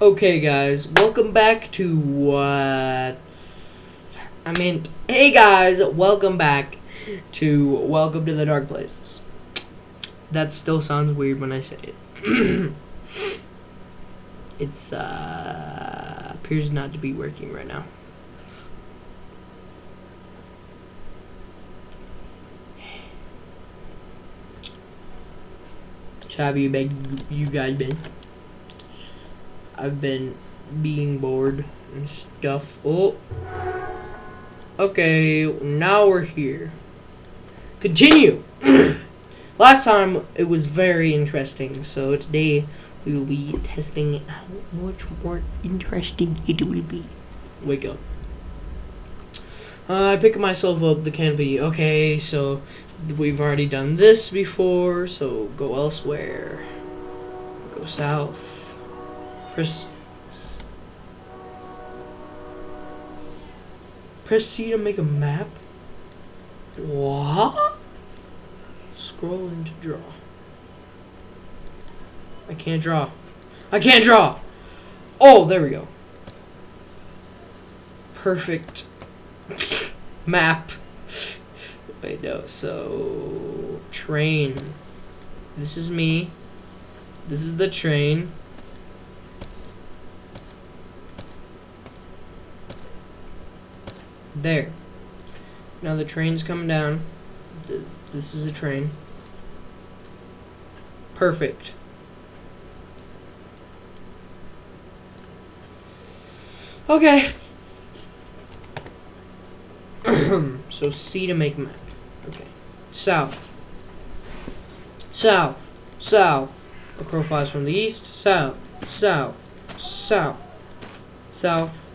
Okay, guys, welcome back to hey guys, welcome back to Welcome to the Dark Places. That still sounds weird when I say it. It's appears not to be working right now. So have you guys been? I've been being bored and stuff. Oh. Okay, now we're here. Continue! Last time it was very interesting, so today we will be testing how much more interesting it will be. Wake up. I pick myself up the canopy. Okay, so we've already done this before, so go elsewhere. Go south. Press C to make a map? What? Scroll into draw. I can't draw. I can't draw! Oh, there we go. Perfect. Map. Wait, no, so... Train. This is me. This is the train. There. Now the train's coming down. This is a train. Perfect. Okay. So C to make a map. Okay. South. South. South. A crow flies from the east. South. South. South. South.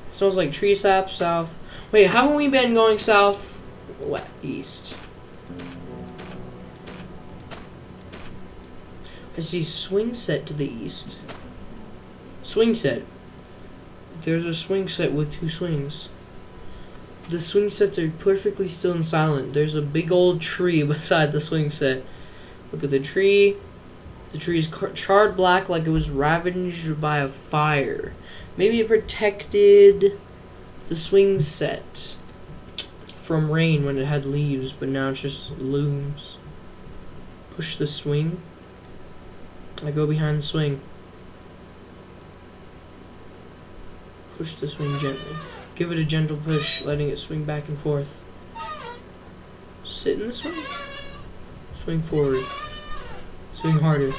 It smells like tree sap. South. Wait, haven't we been going south? What? East. I see swing set to the east. Swing set. There's a swing set with two swings. The swing sets are perfectly still and silent. There's a big old tree beside the swing set. Look at the tree. The tree is charred black like it was ravaged by a fire. Maybe it protected the swing set from rain when it had leaves, but now it's just looms. Push the swing. I go behind the swing. Push the swing gently. Give it a gentle push, letting it swing back and forth. Sit in the swing. Swing forward. Swing harder.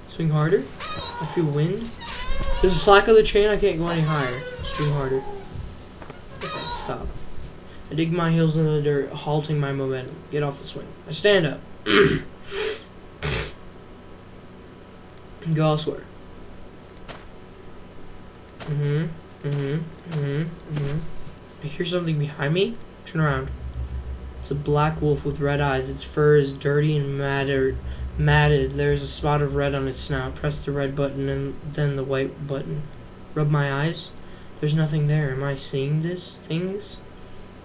Swing harder. I feel wind. There's a slack of the chain. I can't go any higher. Swing harder. Okay, stop. I dig my heels into the dirt, halting my momentum. Get off the swing. I stand up. Go elsewhere. I hear something behind me. Turn around. It's a black wolf with red eyes. Its fur is dirty and matted. There's a spot of red on its snout. Press the red button and then the white button. Rub my eyes. There's nothing there. Am I seeing things?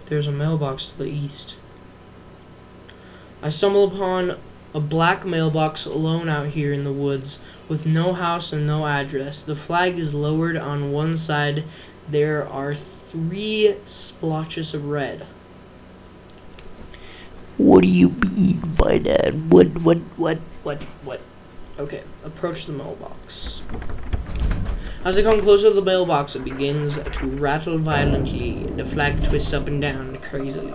There's a mailbox to the east. I stumble upon a black mailbox alone out here in the woods with no house and no address. The flag is lowered on one side. There are 3 splotches of red. What do you mean by that? What? Okay, approach the mailbox. As I come closer to the mailbox, it begins to rattle violently. The flag twists up and down crazily.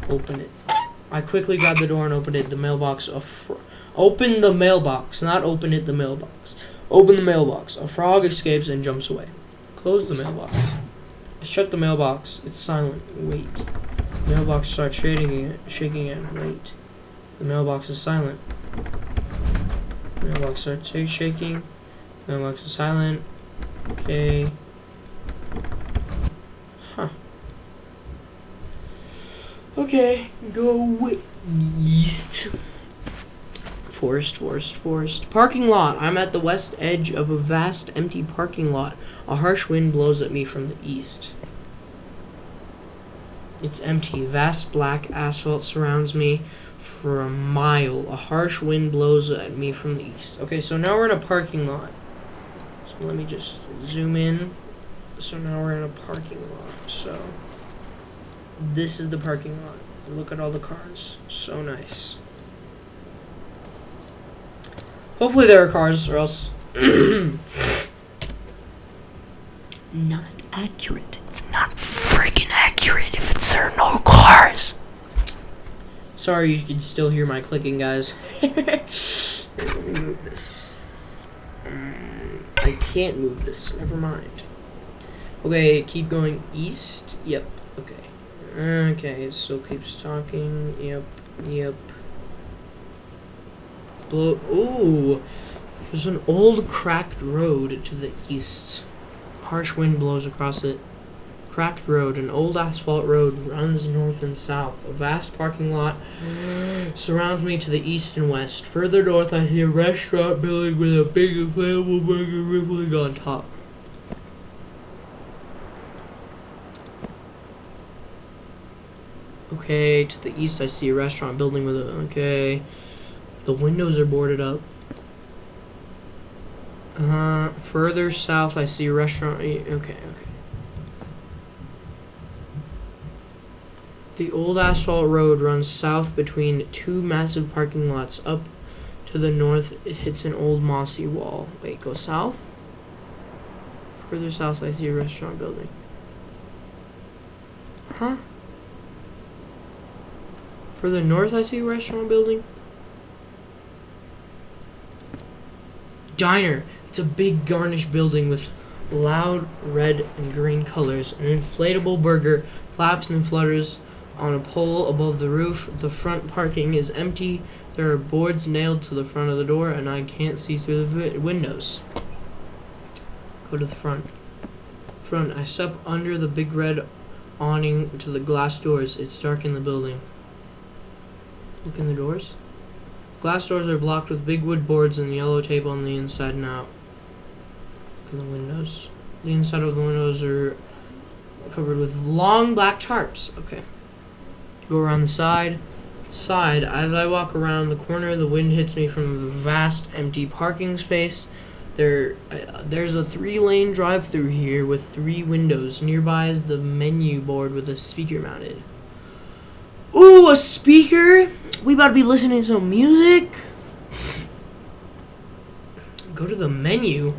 Open it. I quickly grab the door and open it. The mailbox. Open the mailbox, not open it. The mailbox. Open the mailbox. A frog escapes and jumps away. Close the mailbox. I shut the mailbox. It's silent. Wait. The mailbox starts shaking again. Wait. The mailbox is silent. The mailbox starts shaking. The mailbox is silent. Okay. Huh. Okay. Go east. Forest. Parking lot. I'm at the west edge of a vast empty parking lot. A harsh wind blows at me from the east. It's empty. Vast black asphalt surrounds me. for a mile. A harsh wind blows at me from the east. Okay, so now we're in a parking lot. So let me just zoom in. So now we're in a parking lot. So this is the parking lot. Look at all the cars. So nice. Hopefully there are cars, or else not accurate. It's not freaking accurate if there are no cars. Sorry, you can still hear my clicking, guys. Here, let me move this. I can't move this. Never mind. Okay, keep going east. Yep. Okay. Okay, it still keeps talking. Yep. Ooh, there's an old cracked road to the east. Harsh wind blows across it. Cracked road, an old asphalt road runs north and south. A vast parking lot surrounds me to the east and west. Further north, I see a restaurant building with a big inflatable burger rippling on top. Okay, to the east, I see a restaurant building with a... Okay. The windows are boarded up. Further south, I see a restaurant... Okay. The old asphalt road runs south between two massive parking lots. Up to the north, it hits an old mossy wall. Wait, go south? Further south, I see a restaurant building. Huh? Further north, I see a restaurant building. Diner. It's a big garnished building with loud red and green colors. An inflatable burger flaps and flutters on a pole above the roof. The front parking is empty. There are boards nailed to the front of the door, and I can't see through the windows. Go to the front. I step under the big red awning to the glass doors. It's dark in the building. Look in the doors. Glass doors are blocked with big wood boards and yellow tape on the inside and out. Look in the windows. The inside of the windows are covered with long black tarps. Okay. Go around the side. As I walk around the corner, the wind hits me from the vast empty parking space. There's a 3-lane drive-through here with 3 windows. Nearby is the menu board with a speaker mounted. Ooh, a speaker? We about to be listening to some music? Go to the menu.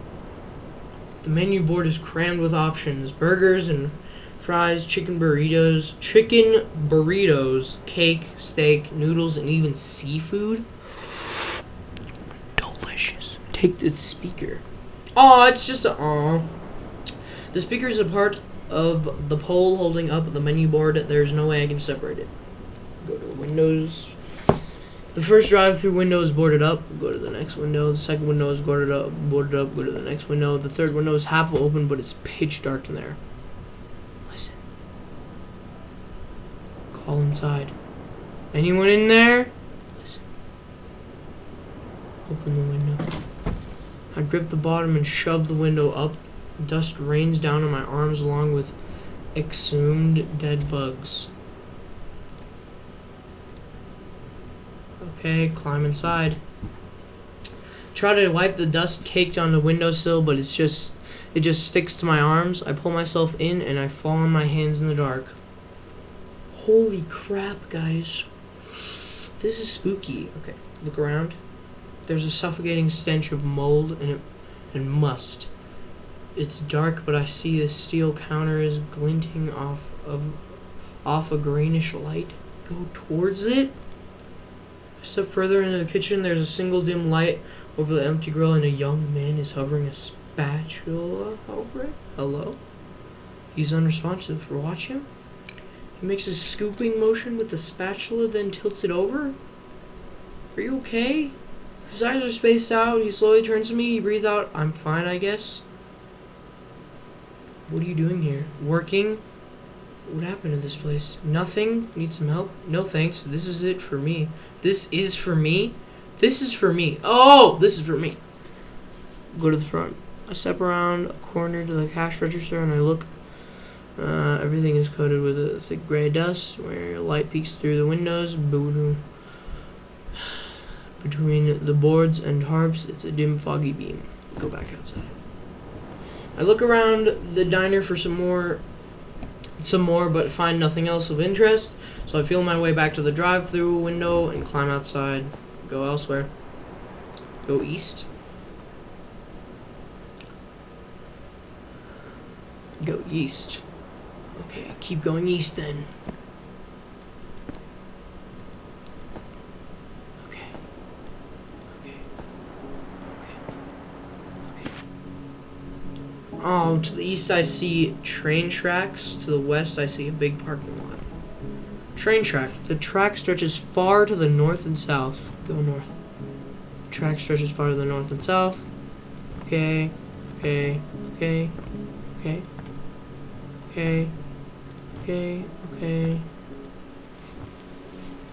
The menu board is crammed with options. Burgers and fries, chicken burritos, cake, steak, noodles, and even seafood. Delicious. Take the speaker. Oh, it's just a... Aw. The speaker is a part of the pole holding up the menu board. There's no way I can separate it. Go to the windows. The first drive-through window is boarded up. Go to the next window. The second window is boarded up. Go to the next window. The third window is half open, but it's pitch dark in there. Listen. Call inside. Anyone in there? Listen. Open the window. I grip the bottom and shove the window up. Dust rains down on my arms along with exhumed dead bugs. Okay, climb inside. Try to wipe the dust caked on the windowsill, but it just sticks to my arms. I pull myself in and I fall on my hands in the dark. Holy crap, guys. This is spooky. Okay, look around. There's a suffocating stench of mold and must. It's dark, but I see the steel counter is glinting off a greenish light. Go towards it. A step further into the kitchen, there's a single dim light over the empty grill, and a young man is hovering a spatula over it. Hello? He's unresponsive. Watch him. He makes a scooping motion with the spatula, then tilts it over. Are you okay? His eyes are spaced out. He slowly turns to me. He breathes out. I'm fine, I guess. What are you doing here? Working? What happened to this place? Nothing? Need some help? No thanks. This is it for me. This is for me? This is for me. Oh! This is for me. Go to the front. I step around a corner to the cash register and I look. Everything is coated with a thick gray dust where light peeks through the windows. Between the boards and tarps, it's a dim, foggy beam. Go back outside. I look around the diner for some more, but find nothing else of interest. So I feel my way back to the drive-through window and climb outside. Go elsewhere. Go east. Go east. Okay, keep going east then. Okay. Oh, to the east I see train tracks. To the west I see a big parking lot. Train track. The track stretches far to the north and south. Go north. The track stretches far to the north and south. Okay. Okay. Okay. Okay. Okay. Okay. Okay.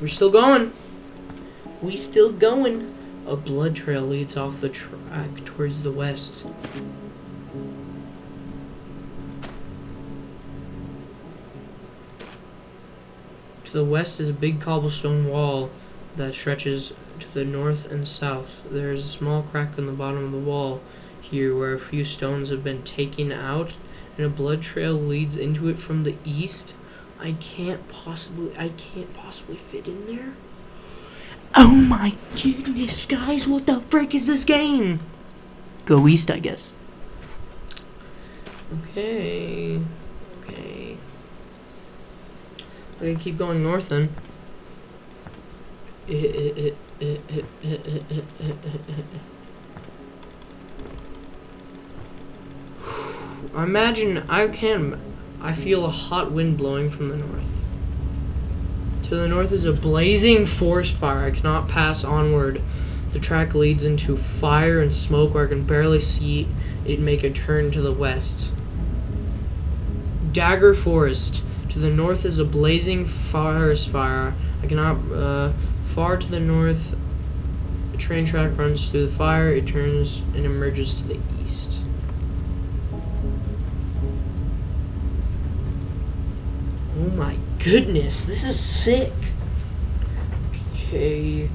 We're still going. We still going. A blood trail leads off the track towards the west. To the west is a big cobblestone wall that stretches to the north and south. There is a small crack in the bottom of the wall here where a few stones have been taken out, and a blood trail leads into it from the east. I can't possibly fit in there. Oh my goodness, guys, what the frick is this game? Go east, I guess. Okay. Okay. Okay, keep going north then. I feel a hot wind blowing from the north. To the north is a blazing forest fire. I cannot pass onward. The track leads into fire and smoke where I can barely see it make a turn to the west. Dagger Forest. To the north is a blazing forest fire. I cannot, far to the north, a train track runs through the fire. It turns and emerges to the east. Oh my goodness, this is sick. Okay,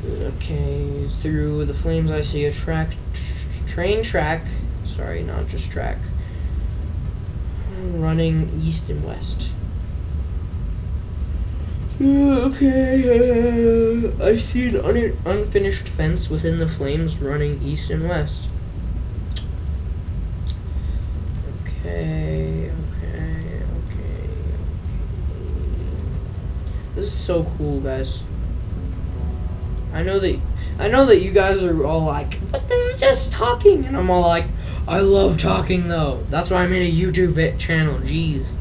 okay, through the flames I see a train track, sorry, not just track, running east and west. Okay, I see an unfinished fence within the flames running east and west. Okay. This is so cool, guys. I know that you guys are all like, but this is just talking, and I'm all like, I love talking though. That's why I made a YouTube channel. Jeez.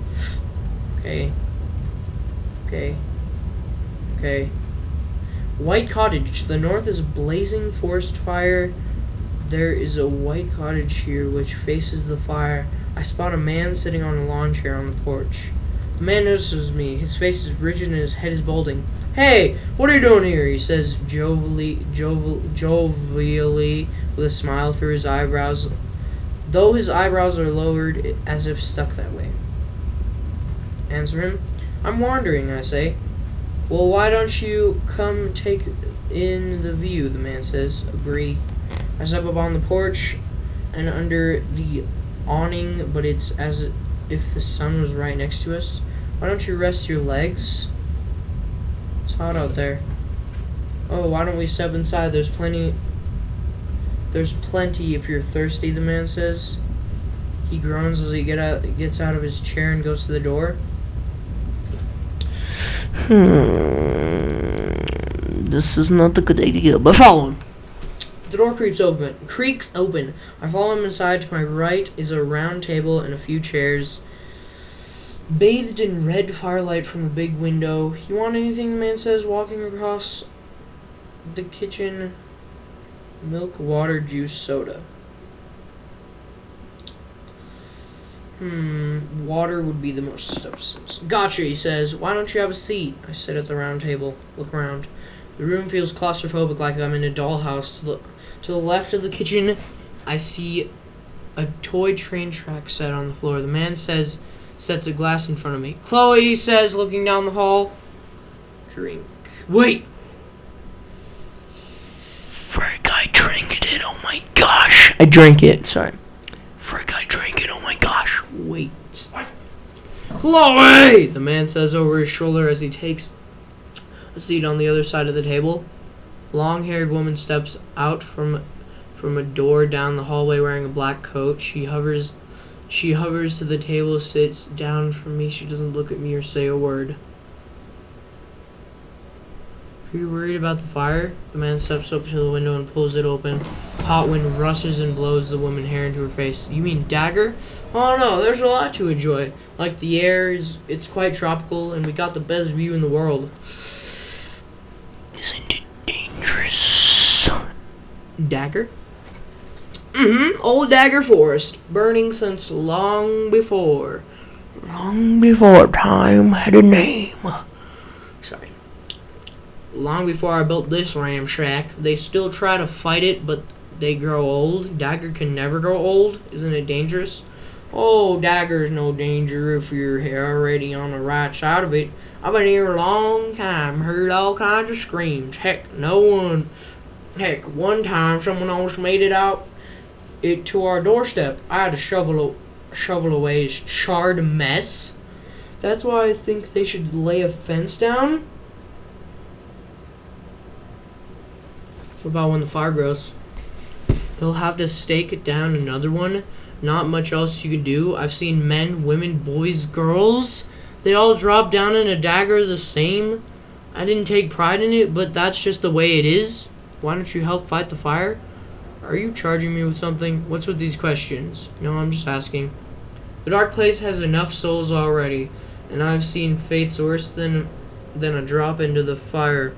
Okay. White cottage. To the north is a blazing forest fire. There is a white cottage here which faces the fire. I spot a man sitting on a lawn chair on the porch. The man notices me. His face is rigid and his head is balding. Hey, what are you doing here? He says jovially with a smile through his eyebrows, though his eyebrows are lowered as if stuck that way. Answer him. I'm wandering, I say. Well, why don't you come take in the view, the man says. Agree. I step up on the porch and under the awning, but it's as if the sun was right next to us. Why don't you rest your legs? It's hot out there. Oh, why don't we step inside? There's plenty if you're thirsty, the man says. He groans as he gets out of his chair and goes to the door. This is not a good idea, but follow him. The door creaks open. I follow him inside. To my right is a round table and a few chairs, bathed in red firelight from a big window. You want anything, the man says, walking across the kitchen. Milk, water, juice, soda. Water would be the most substance. Gotcha, he says. Why don't you have a seat? I sit at the round table, look around. The room feels claustrophobic, like I'm in a dollhouse. To the left of the kitchen, I see a toy train track set on the floor. The man sets a glass in front of me. Chloe, he says, looking down the hall. Drink. Wait! I drank it. Sorry. Frick, I drank it. Oh my gosh. Wait. Chloe! The man says over his shoulder as he takes a seat on the other side of the table. A long-haired woman steps out from a door down the hallway wearing a black coat. She hovers to the table, sits down from me. She doesn't look at me or say a word. Are you worried about the fire? The man steps up to the window and pulls it open. Hot wind rushes and blows the woman's hair into her face. You mean Dagger? Oh no, there's a lot to enjoy. Like the air it's quite tropical and we got the best view in the world. Isn't it dangerous? Dagger? Old Dagger Forest, burning since long before time had a name. Sorry. Long before I built this ram shack, they still try to fight it, but they grow old. Dagger can never grow old. Isn't it dangerous? Oh, Dagger's no danger if you're already on the right side of it. I've been here a long time, heard all kinds of screams. Heck, one time someone almost made it out to our doorstep. I had to shovel away his charred mess. That's why I think they should lay a fence down. What about when the fire grows? They'll have to stake down another one. Not much else you can do. I've seen men, women, boys, girls. They all drop down in a Dagger the same. I didn't take pride in it, but that's just the way it is. Why don't you help fight the fire? Are you charging me with something? What's with these questions? No, I'm just asking. The dark place has enough souls already, and I've seen fates worse than a drop into the fire.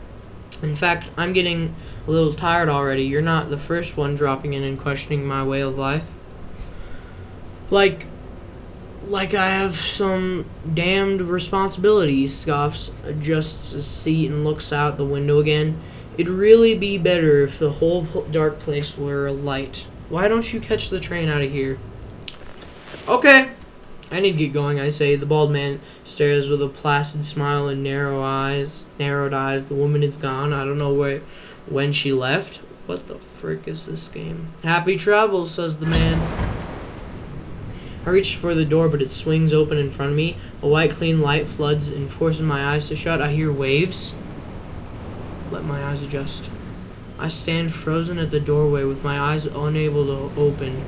In fact, I'm getting a little tired already. You're not the first one dropping in and questioning my way of life. Like I have some damned responsibilities, scoffs, adjusts his seat and looks out the window again. It'd really be better if the whole dark place were alight. Why don't you catch the train out of here? Okay. I need to get going, I say. The bald man stares with a placid smile and narrowed eyes. The woman is gone. I don't know when she left. What the frick is this game? Happy travels, says the man. I reach for the door, but it swings open in front of me. A white, clean light floods and forces my eyes to shut. I hear waves. Let my eyes adjust. I stand frozen at the doorway with my eyes unable to open.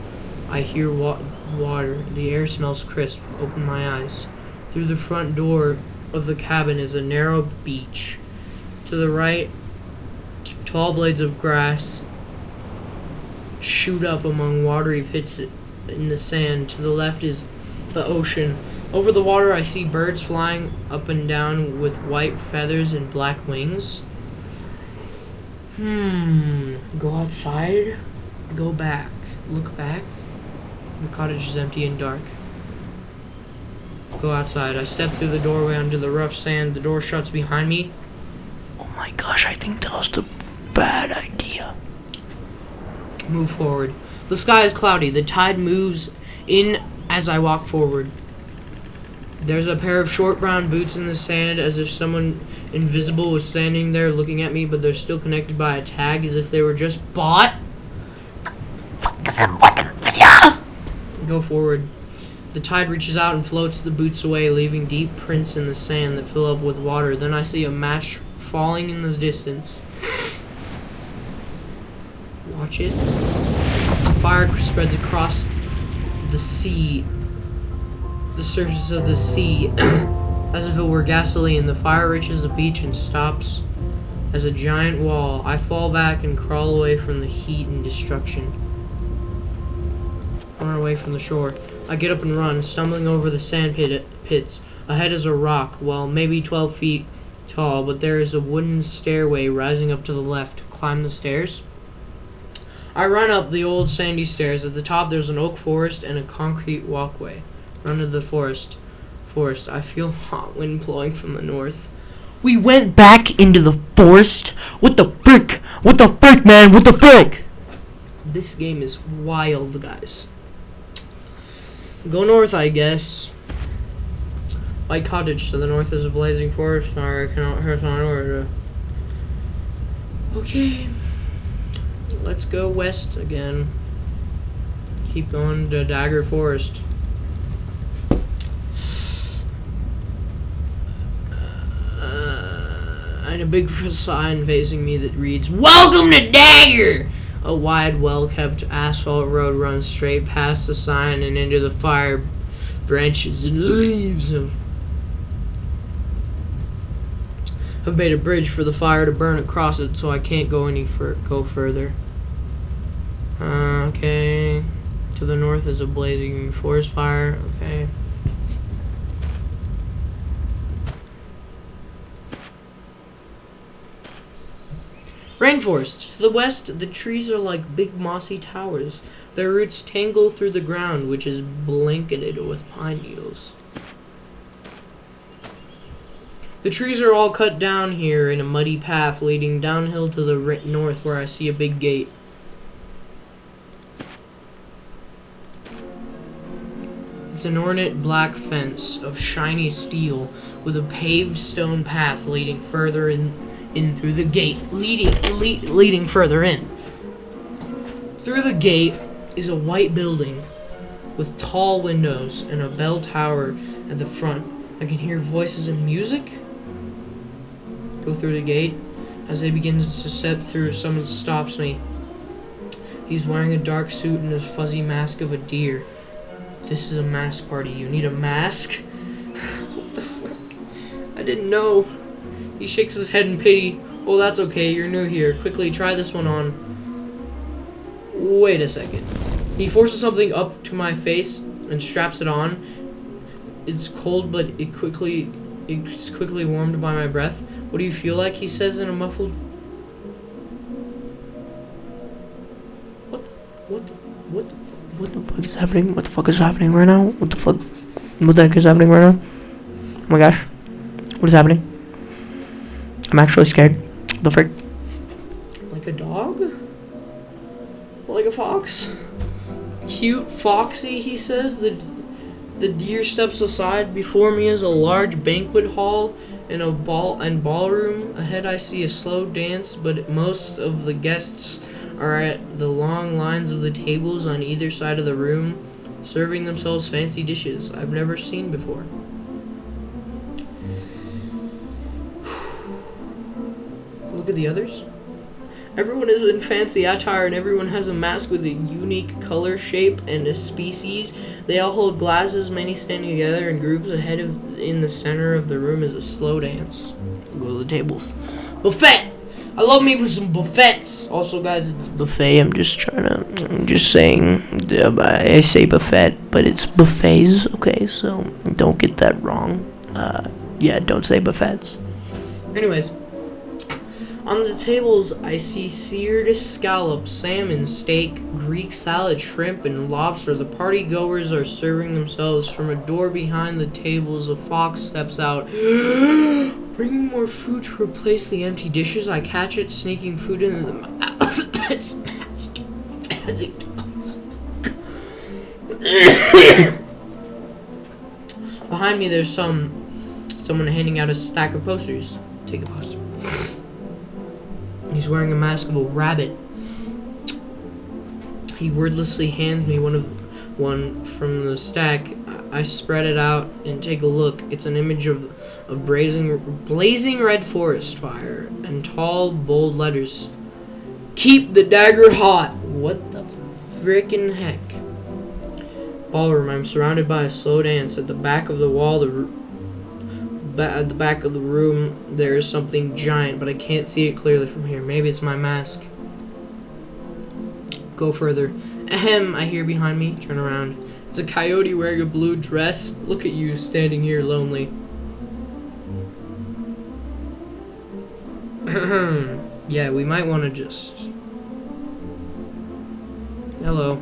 I hear water. The air smells crisp. Open my eyes. Through the front door of the cabin is a narrow beach. To the right, tall blades of grass shoot up among watery pits in the sand. To the left is the ocean. Over the water I see birds flying up and down with white feathers and black wings. Go outside. Go back. Look back. The cottage is empty and dark. Go outside. I step through the doorway onto the rough sand. The door shuts behind me. Oh my gosh, I think that was the bad idea. Move forward. The sky is cloudy. The tide moves in as I walk forward. There's a pair of short brown boots in the sand, as if someone invisible was standing there looking at me, but they're still connected by a tag, as if they were just bought. Go forward. The tide reaches out and floats the boots away, leaving deep prints in the sand that fill up with water. Then I see a match falling in the distance. Watch it. Fire spreads across the sea. The surface of the sea as if it were gasoline. The fire reaches the beach and stops as a giant wall. I fall back and crawl away from the heat and destruction. Run away from the shore. I get up and run, stumbling over the sand pits. Ahead is a rock, well, maybe 12 feet tall, but there is a wooden stairway rising up to the left. Climb the stairs. I run up the old sandy stairs. At the top there's an oak forest and a concrete walkway. Run to the forest. I feel hot wind blowing from the north. We went back into the forest? What the frick? What the frick, man? What the frick? This game is wild, guys. Go north, I guess. White cottage to the north is a blazing forest. Sorry, I cannot hear my order. Okay. Let's go west again. Keep going to Dagger Forest. And a big sign facing me that reads, "Welcome to Dagger!" A wide, well-kept asphalt road runs straight past the sign and into the fire branches and leaves have made a bridge for the fire to burn across it, so I can't go go further. Okay. To the north is a blazing forest fire. Okay. Rainforest. To the west, the trees are like big mossy towers. Their roots tangle through the ground, which is blanketed with pine needles. The trees are all cut down here in a muddy path leading downhill to the north, where I see a big gate. It's an ornate black fence of shiny steel with a paved stone path leading further in through the gate, leading further in. Through the gate is a white building with tall windows and a bell tower at the front. I can hear voices and music. Go through the gate. As they begin to step through, someone stops me. He's wearing a dark suit and a fuzzy mask of a deer. This is a mask party. You need a mask? What the fuck? I didn't know. He shakes his head in pity. Well, that's okay. You're new here. Quickly, try this one on. Wait a second. He forces something up to my face and straps it on. It's cold, but it's quickly warmed by my breath. What do you feel like? He says in a muffled... What the fuck is happening? What the fuck is happening right now? What the heck is happening right now? Oh my gosh. What is happening? I'm actually scared. The frick? Like a dog? Like a fox? Cute foxy, he says. The deer steps aside. Before me is a large banquet hall and a ballroom. Ahead I see a slow dance, but most of the guests are at the long lines of the tables on either side of the room, serving themselves fancy dishes I've never seen before. Look at the others. Everyone is in fancy attire and everyone has a mask with a unique color, shape, and a species. They all hold glasses, many standing together in groups. In the center of the room is a slow dance. Go to the tables. Buffet! I love me with some buffets. Also, guys, it's buffet. I'm just saying, I say buffet, but it's buffets, okay? So don't get that wrong. Yeah, don't say buffets. Anyways. On the tables, I see seared scallops, salmon, steak, Greek salad, shrimp, and lobster. The party goers are serving themselves. From a door behind the tables, a fox steps out, bringing more food to replace the empty dishes. I catch it sneaking food into the mouth as it does. Behind me, there's someone handing out a stack of posters. Take a poster. He's wearing a mask of a rabbit. He wordlessly hands me one from the stack. I spread it out and take a look. It's an image of a blazing red forest fire and tall, bold letters. Keep the dagger hot. What the frickin' heck? Ballroom. I'm surrounded by a slow dance. At the back of the wall, at the back of the room, there is something giant, but I can't see it clearly from here. Maybe it's my mask. Go further. Ahem, I hear behind me. Turn around. It's a coyote wearing a blue dress. Look at you, standing here lonely. Yeah, we might want to just... Hello.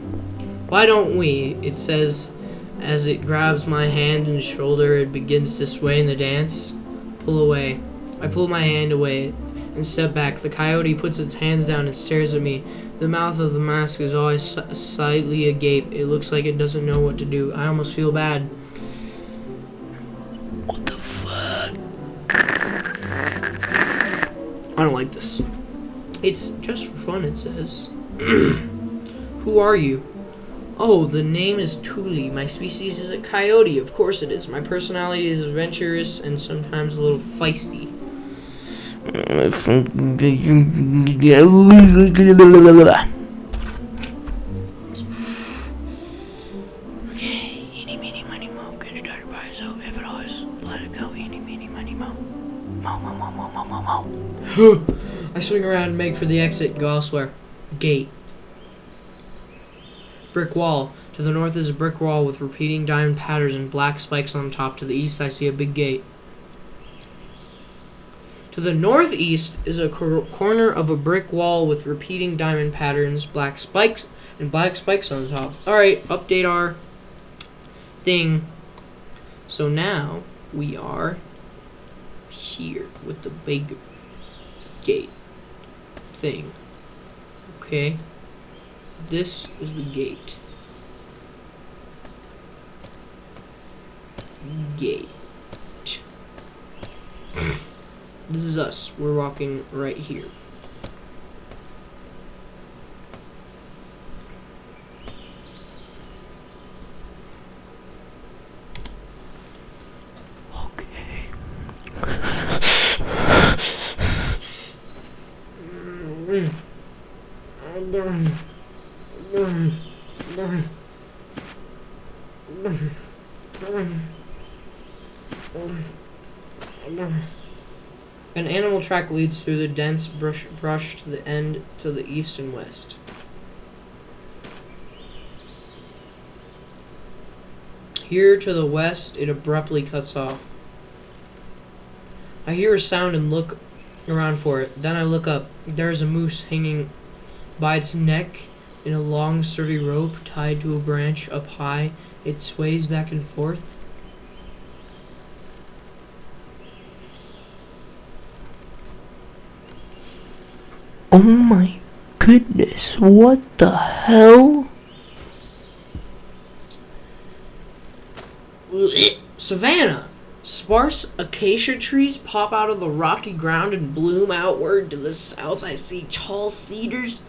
Why don't we? It says... As it grabs my hand and shoulder, it begins to sway in the dance. Pull away. I pull my hand away and step back. The coyote puts its hands down and stares at me. The mouth of the mask is always slightly agape. It looks like it doesn't know what to do. I almost feel bad. What the fuck? I don't like this. It's just for fun, it says. Who are you? Oh, the name is Thule. My species is a coyote. Of course it is. My personality is adventurous and sometimes a little feisty. Okay, eeny, meeny, miny, moe. Get your dog by so if it always let it go. Eeny, meeny, miny, moe. Moe, moe, moe, moe, moe, moe, moe. I swing around and make for the exit. Go elsewhere. Gate. Brick wall. To the north is a brick wall with repeating diamond patterns and black spikes on top. To the east, I see a big gate. To the northeast is a corner of a brick wall with repeating diamond patterns, black spikes on top. Alright, update our thing. So now we are here with the big gate thing. Okay. This is the gate. Gate. This is us. We're walking right here. Okay. An animal track leads through the dense brush to the end to the east and west. Here to the west, it abruptly cuts off. I hear a sound and look around for it. Then I look up. There is a moose hanging by its neck in a long, sturdy rope tied to a branch up high. It sways back and forth. Oh my goodness, what the hell? Savannah! Sparse acacia trees pop out of the rocky ground and bloom outward. To the south, I see tall cedars.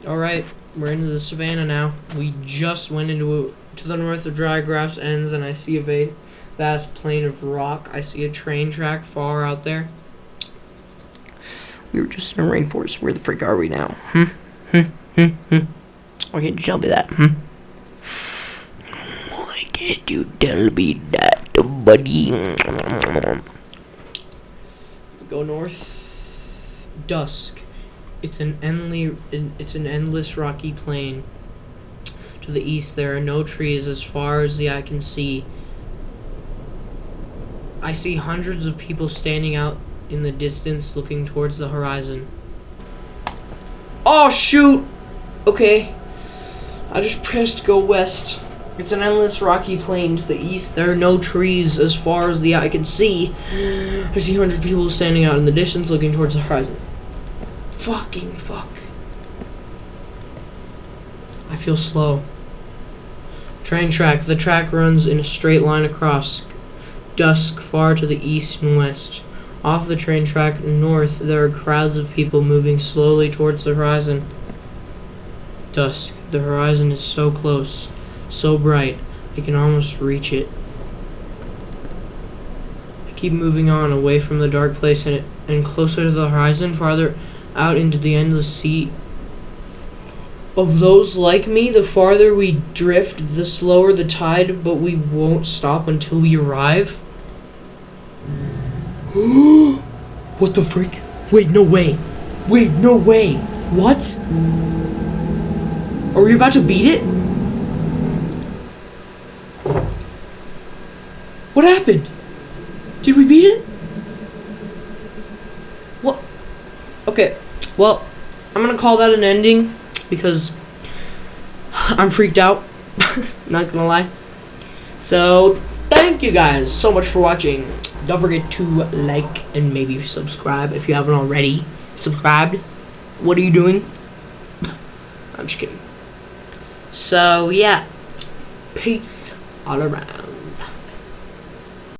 Alright, we're into the savannah now. We just went to the north of dry grass ends, and I see a vast plain of rock. I see a train track far out there. We were just in a rainforest. Where the frick are we now? Why can't you tell me that? Why can't you tell me that, buddy? Go north. Dusk. It's an endless rocky plain. To the east, there are no trees as far as the eye can see. I see hundreds of people standing out in the distance, looking towards the horizon. Oh shoot! Okay. I just pressed go west. It's an endless rocky plain. To the east, there are no trees as far as the eye can see. I see hundreds of people standing out in the distance, looking towards the horizon. Fucking fuck. I feel slow. Train track. The track runs in a straight line across. Dusk, far to the east and west. Off the train track north, there are crowds of people moving slowly towards the horizon. Dusk. The horizon is so close, so bright, I can almost reach it. I keep moving on, away from the dark place and closer to the horizon, farther out into the endless sea of those like me. The farther we drift, the slower the tide, but we won't stop until we arrive. What the frick? Wait, no way. Wait, no way. What? Are we about to beat it? What happened? Did we beat it? What? Okay, well, I'm gonna call that an ending because I'm freaked out. Not gonna lie. So, thank you guys so much for watching. Don't forget to like and maybe subscribe if you haven't already subscribed. What are you doing? I'm just kidding. So, yeah. Peace all around.